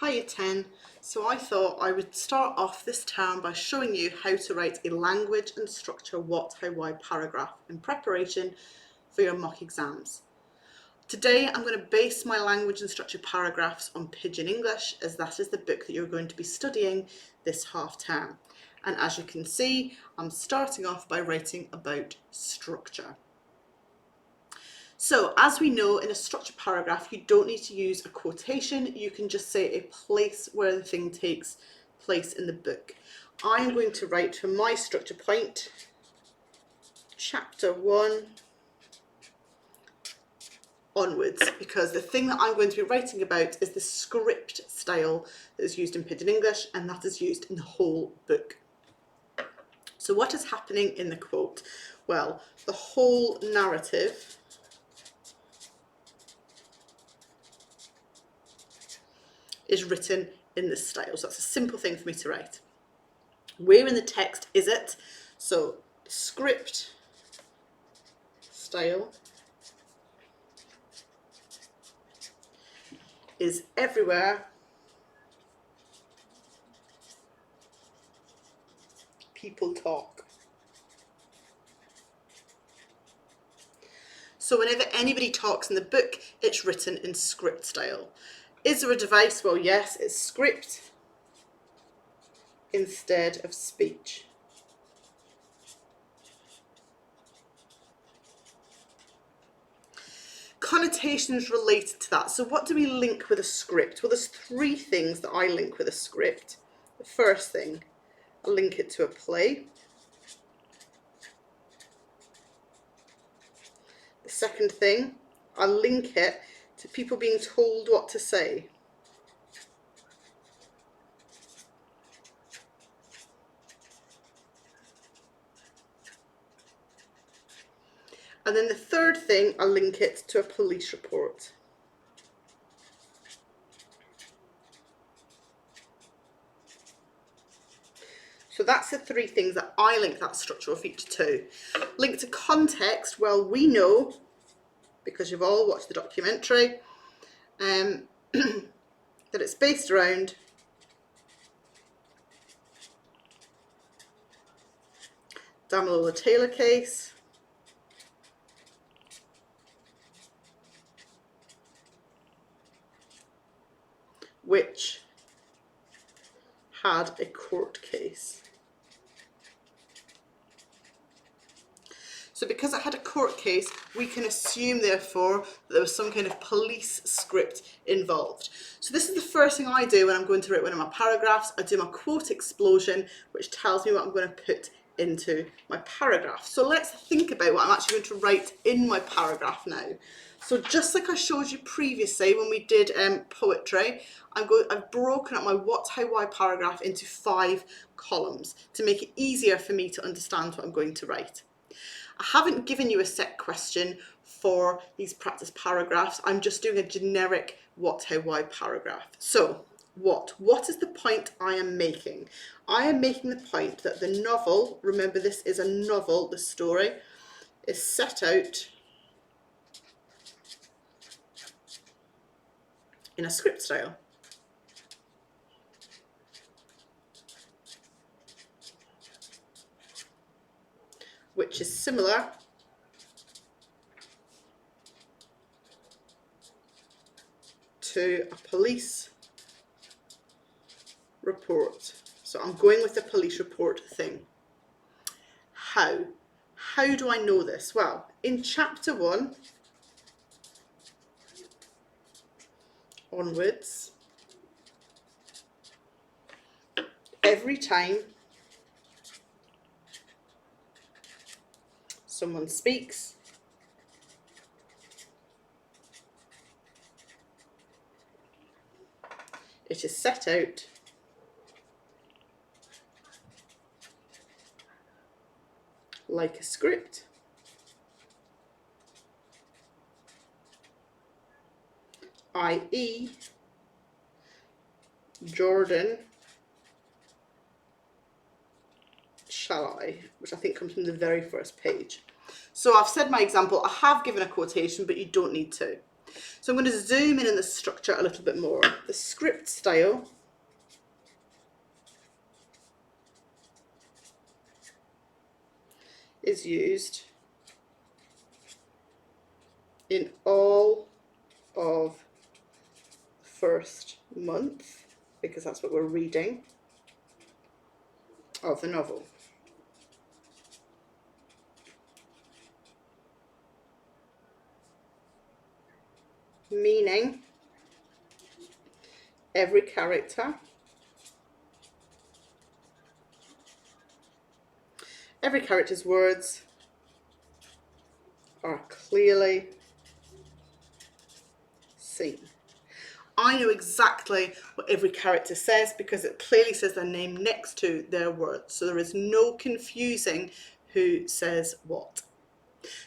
Hiya 10. So I thought I would start off this term by showing you how to write a language and structure what, how, why paragraph in preparation for your mock exams. Today I'm going to base my language and structure paragraphs on Pigeon English, as that is the book that you're going to be studying this half term. And as you can see, I'm starting off by writing about structure. So as we know, in a structured paragraph, you don't need to use a quotation. You can just say a place where the thing takes place in the book. I'm going to write for my structure point, chapter 1 onwards, because the thing that I'm going to be writing about is the script style that is used in Pigeon English, and that is used in the whole book. So what is happening in the quote? Well, the whole narrative is written in this style. So that's a simple thing for me to write. Where in the text is it? So script style is everywhere people talk. So whenever anybody talks in the book, it's written in script style. Is there a device? Well, yes, it's script instead of speech. Connotations related to that. So what do we link with a script? Well, there's three things that I link with a script. The first thing, I link it to a play. The second thing, I link it to people being told what to say. And then the third thing, I link it to a police report. So that's the three things that I link that structural feature to. Link to context, well, we know, because you've all watched the documentary, that it's based around Damilola Taylor case, which had a court case. So because it had a court case, we can assume, therefore, that there was some kind of police script involved. So this is the first thing I do when I'm going to write one of my paragraphs. I do my quote explosion, which tells me what I'm going to put into my paragraph. So let's think about what I'm actually going to write in my paragraph now. So just like I showed you previously when we did poetry, I've broken up my what, how, why paragraph into 5 columns to make it easier for me to understand what I'm going to write. I haven't given you a set question for these practice paragraphs. I'm just doing a generic what, how, why paragraph. So what is the point I am making? I am making the point that the novel, remember this is a novel, the story, is set out in a script style. Which is similar to a police report. So I'm going with the police report thing. How? How do I know this? Well, in chapter 1 onwards, every time someone speaks, it is set out like a script, i.e. Jordan shall I, which I think comes from the very first page. So I've said my example, I have given a quotation, but you don't need to. So I'm going to zoom in the structure a little bit more. The script style is used in all of the first month, because that's what we're reading, of the novel. Meaning every character's words are clearly seen. I know exactly what every character says because it clearly says their name next to their words. So there is no confusing who says what.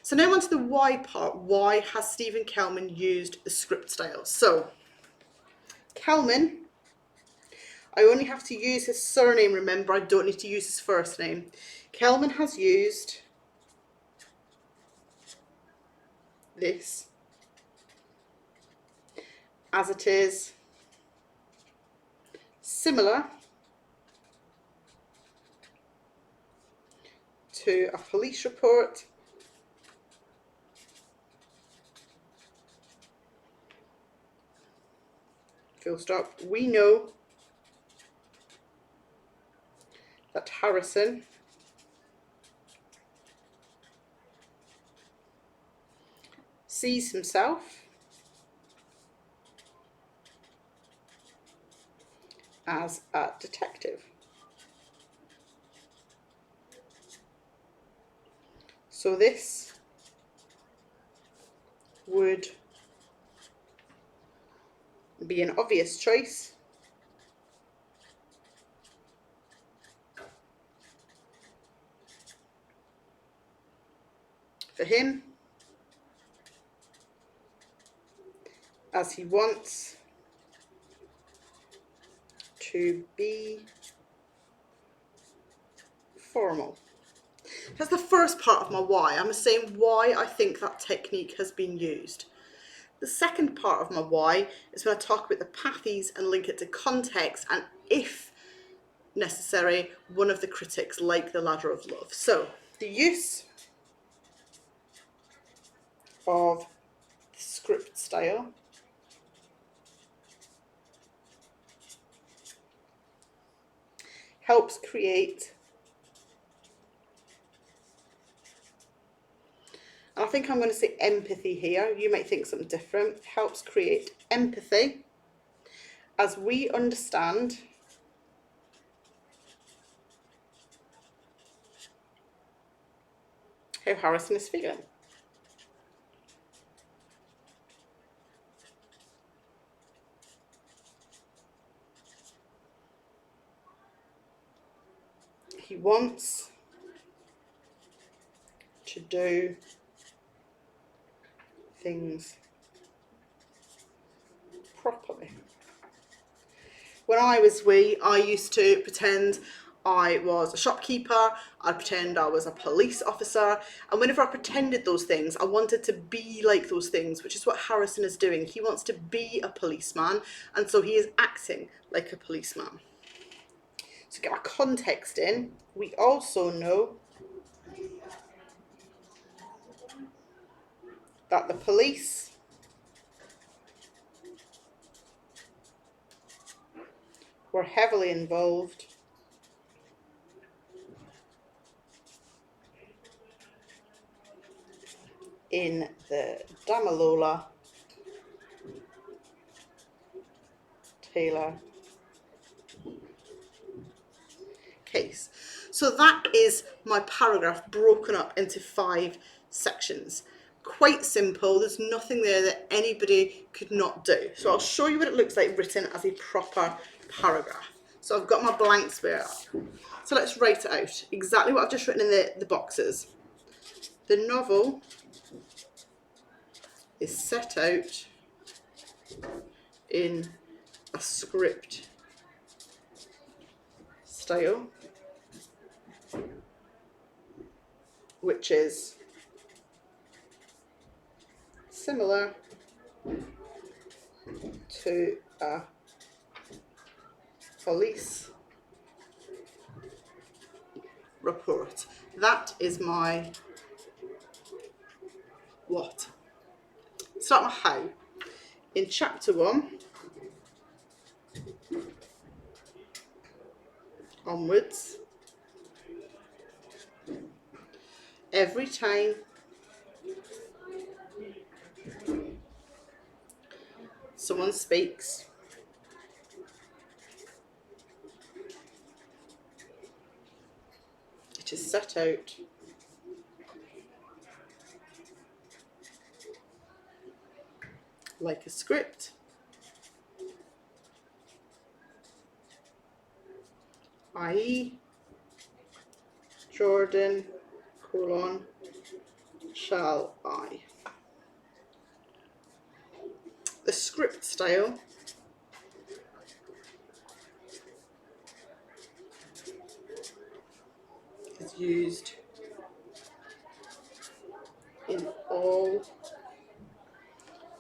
So now on to the why part. Why has Stephen Kelman used the script style? So Kelman, I only have to use his surname, remember, I don't need to use his first name. Kelman has used this as it is similar to a police report full stop. We know that Harrison sees himself as a detective. So this would be an obvious choice for him, as he wants to be formal. That's the first part of my why. I'm saying why I think that technique has been used. The second part of my why is when I talk about the pathies and link it to context and, if necessary, one of the critics, like the Ladder of Love. So the use of the script style helps create, and I think I'm going to say empathy here, you might think something different, helps create empathy as we understand how Harrison is feeling. He wants to do things properly. When I was wee, I used to pretend I was a shopkeeper, I'd pretend I was a police officer, and whenever I pretended those things, I wanted to be like those things, which is what Harrison is doing. He wants to be a policeman, and so he is acting like a policeman. So to get our context in, we also know that the police were heavily involved in the Damalola Taylor case. So that is my paragraph broken up into 5 sections. Quite simple, there's nothing there that anybody could not do. So I'll show you what it looks like written as a proper paragraph. So I've got my blank square up. So let's write it out. Exactly what I've just written in the boxes. The novel is set out in a script style, which is similar to a police report. That is my what. Start my how. In chapter 1 onwards, every time someone speaks, it is set out like a script, i.e. Jordan, shall I. The script style is used in all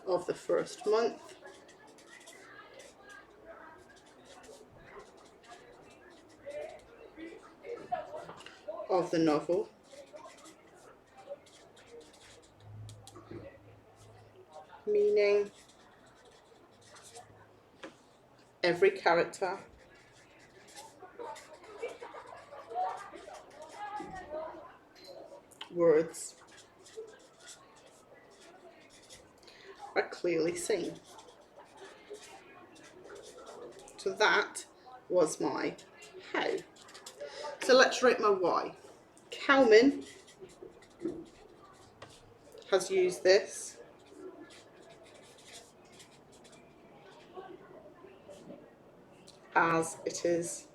of the first month of the novel, meaning every character words are clearly seen. So that was my how. So let's write my why. Calman has used this as it is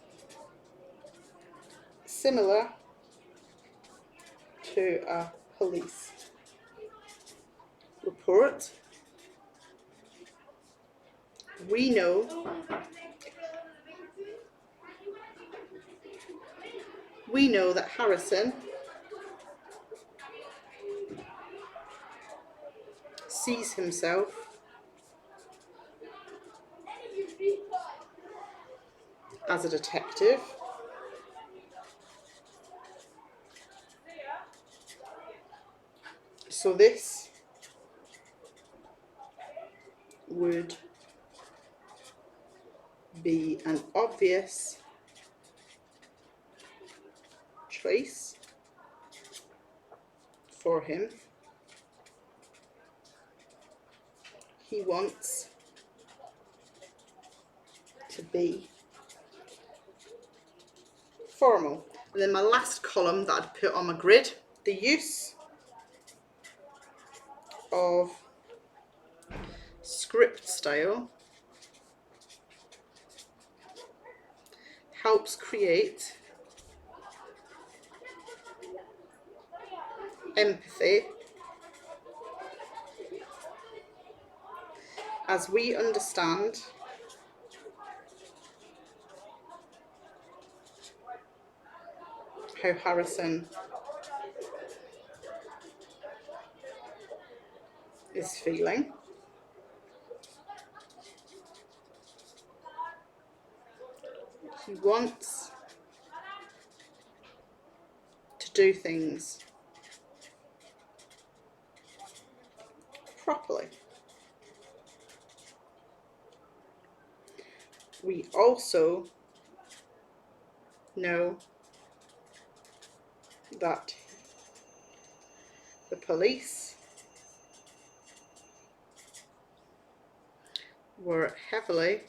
similar to a police report. We know that Harrison sees himself as a detective. So this would be an obvious choice for him. He wants to be formal. And then my last column that I'd put on my grid, the use of script style helps create empathy as we understand how Harrison is feeling. He wants to do things properly. We also know that the police were heavily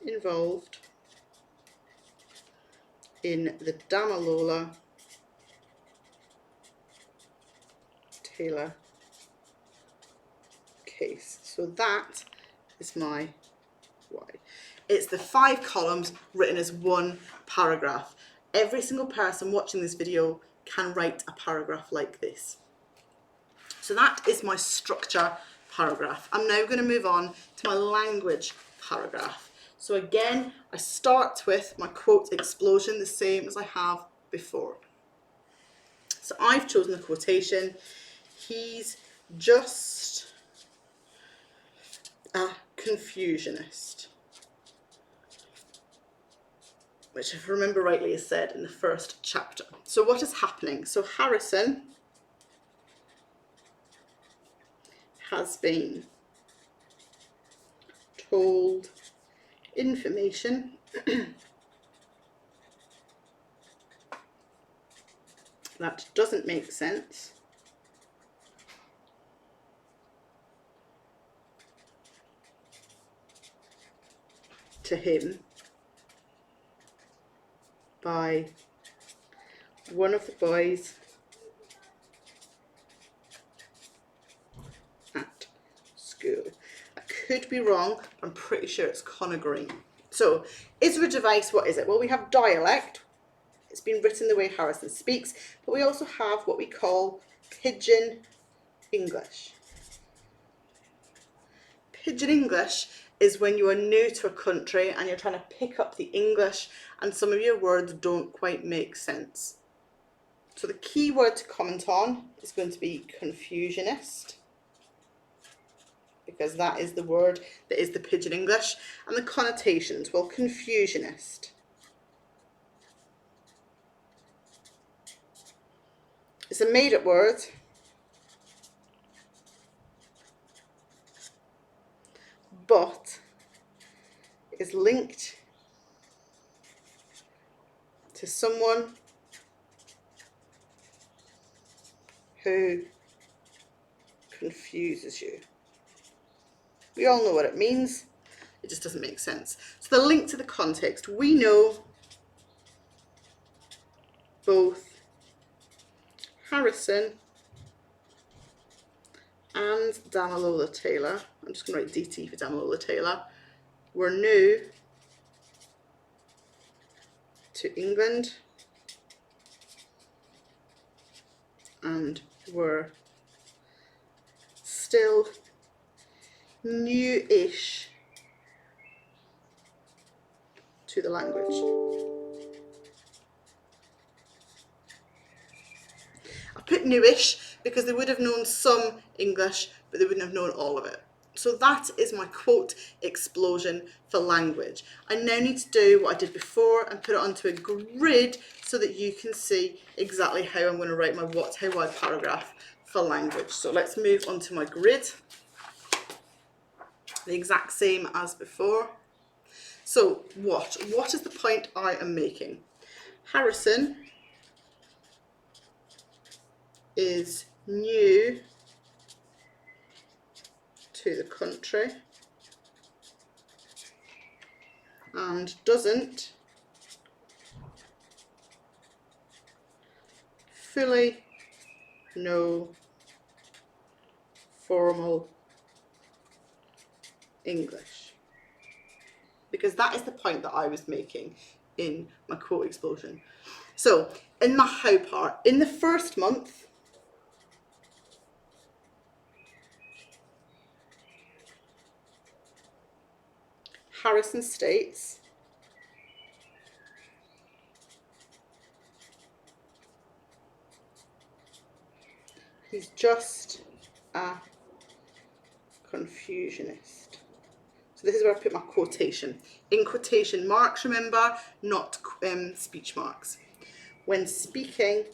involved in the Damilola Taylor case. So that is my why. It's the 5 columns written as one paragraph. Every single person watching this video can write a paragraph like this. So that is my structure paragraph. I'm now going to move on to my language paragraph. So again, I start with my quote explosion, the same as I have before. So I've chosen the quotation, he's just a confusionist, which, if I remember rightly, is said in the first chapter. So what is happening? So Harrison has been told information that doesn't make sense to him by one of the boys at school. I could be wrong, I'm pretty sure it's Connor Green. So, is there a device? What is it? Well, we have dialect. It's been written the way Harrison speaks, but we also have what we call Pigeon English. Pigeon English is when you are new to a country and you're trying to pick up the English and some of your words don't quite make sense. So the key word to comment on is going to be confusionist, because that is the word that is the Pigeon English. And the connotations, well, confusionist. It's a made-up word. But is linked to someone who confuses you. We all know what it means. It just doesn't make sense. So the link to the context. We know both Harrison and Damilola Taylor, I'm just going to write DT for Damilola Taylor, were new to England and were still new-ish to the language. I put newish because they would have known some English, but they wouldn't have known all of it. So that is my quote explosion for language. I now need to do what I did before and put it onto a grid so that you can see exactly how I'm going to write my what, how, why paragraph for language. So let's move on to my grid. The exact same as before. So what is the point I am making? Harrison is new to the country and doesn't fully know formal English. Because that is the point that I was making in my quote explosion. So in my how part, in the first month, Harrison states he's just a confusionist. So this is where I put my quotation. In quotation marks, remember, not speech marks. When speaking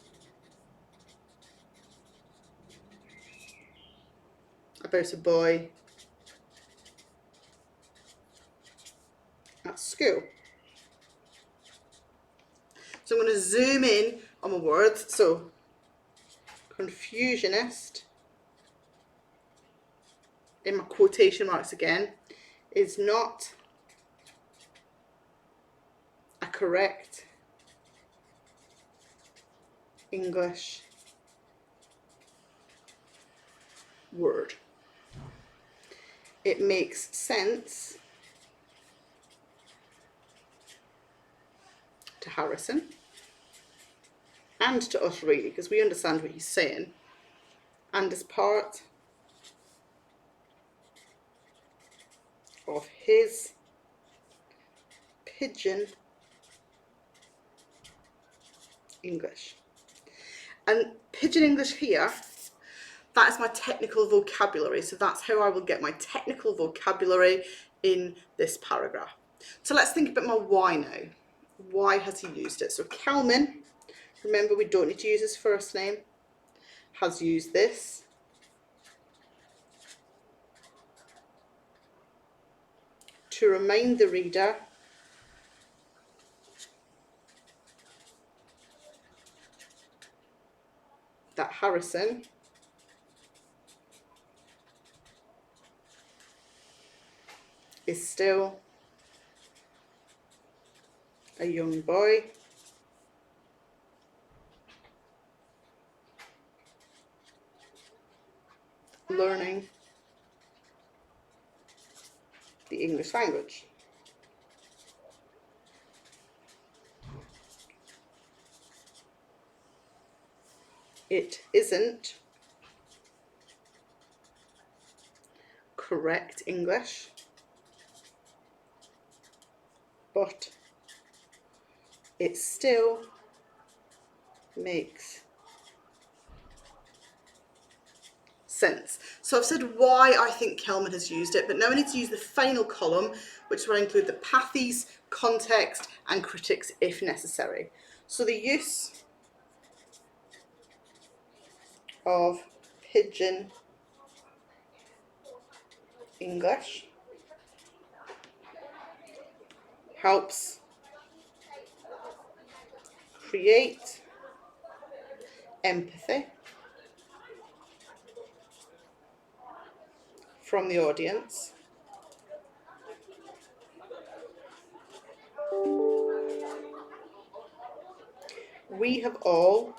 about a boy at school. So I'm going to zoom in on my words. So confusionist, in my quotation marks again, is not a correct English word. It makes sense to Harrison and to us really, because we understand what he's saying, and as part of his Pigeon English. And Pigeon English here, That is my technical vocabulary. So that's how I will get my technical vocabulary in this paragraph. So let's think a bit more why now. Why has he used it? So Kelman, remember we don't need to use his first name, has used this to remind the reader that Harrison is still a young boy learning the English language. It isn't correct English, but it still makes sense. So I've said why I think Kelman has used it, but now I need to use the final column, which will include the pathies, context, and critics if necessary. So the use of Pigeon English helps create empathy from the audience we have all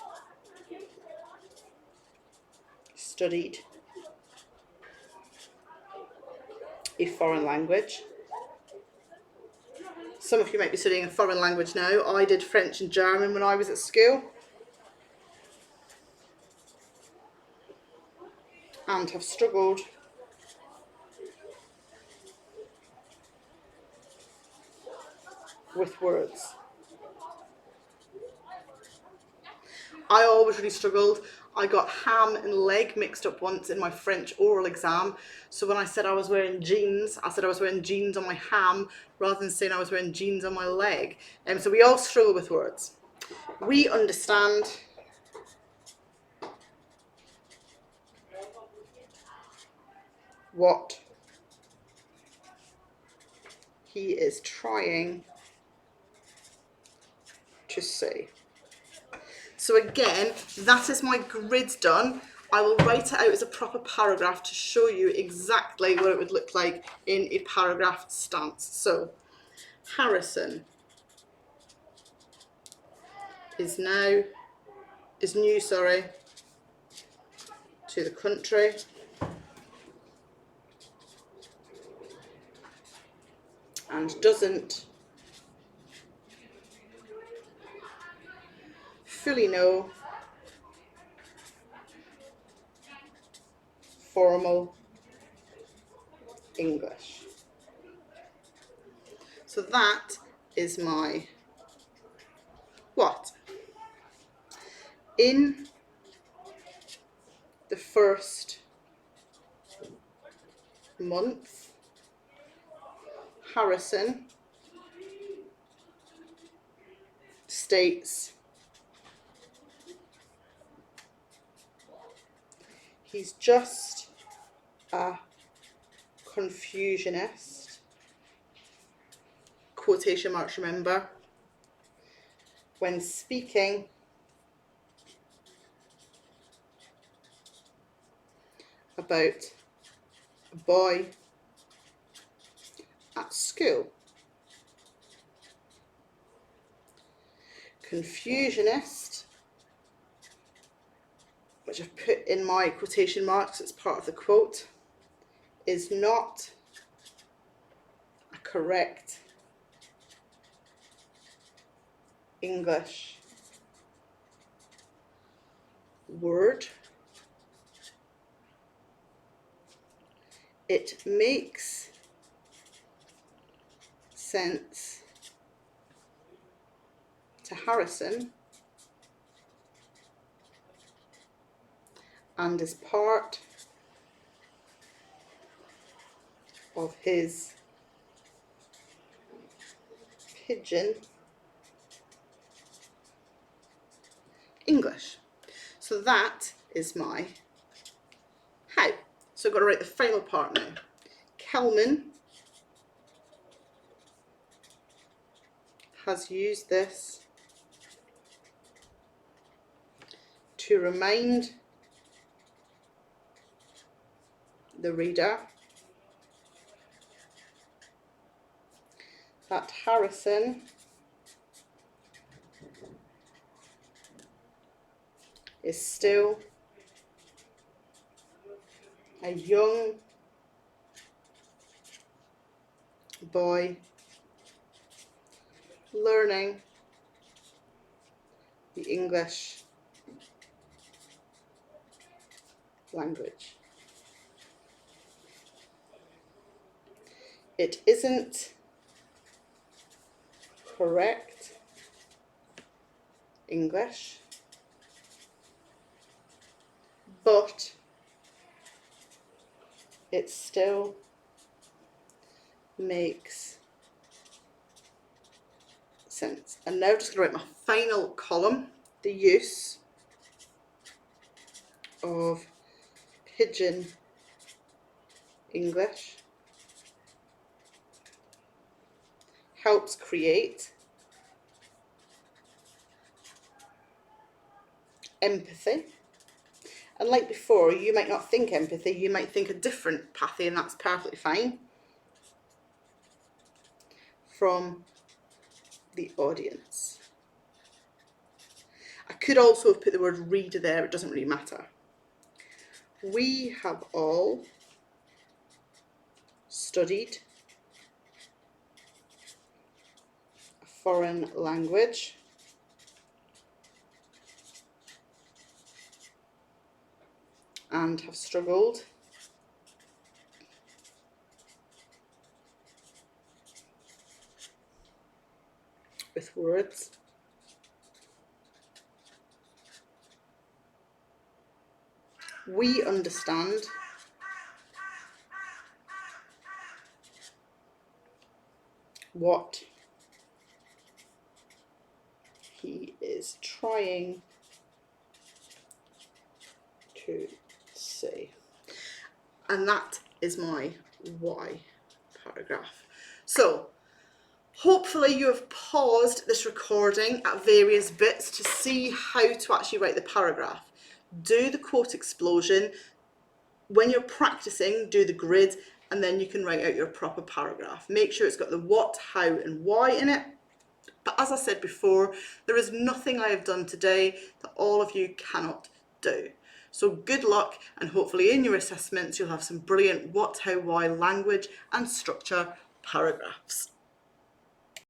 studied a foreign language. Some of you might be studying a foreign language now. I did French and German when I was at school and have struggled with words. I always really struggled. I got ham and leg mixed up once in my French oral exam. So when I said I was wearing jeans, I said I was wearing jeans on my ham rather than saying I was wearing jeans on my leg. So we all struggle with words. We understand what he is trying to say. So again, that is my grid done. I will write it out as a proper paragraph to show you exactly what it would look like in a paragraph stance. So, Harrison is new to the country. And doesn't fully know formal English. So that is my what? In the first month, Harrison states he's just a Confucianist, quotation marks remember, when speaking about a boy at school. Confucianist, which I've put in my quotation marks as part of the quote, is not a correct English word. It makes sense to Harrison and is part of his Pigeon English. So that is my how. So I've got to write the final part now. Kelman has used this to remind the reader that Harrison is still a young boy learning the English language. It isn't correct English, but it still makes sense. And now I'm just going to write my final column, the use of Pigeon English helps create empathy. And like before, you might not think empathy, you might think a different pathy, and that's perfectly fine, from the audience. I could also have put the word reader there, it doesn't really matter. We have all studied a foreign language and have struggled with words. We understand what he is trying to say. And that is my why paragraph. So hopefully you have paused this recording at various bits to see how to actually write the paragraph. Do the quote explosion. When you're practicing, do the grid, and then you can write out your proper paragraph. Make sure it's got the what, how, and why in it. But as I said before, there is nothing I have done today that all of you cannot do. So good luck, and hopefully in your assessments you'll have some brilliant what, how, why, language and structure paragraphs.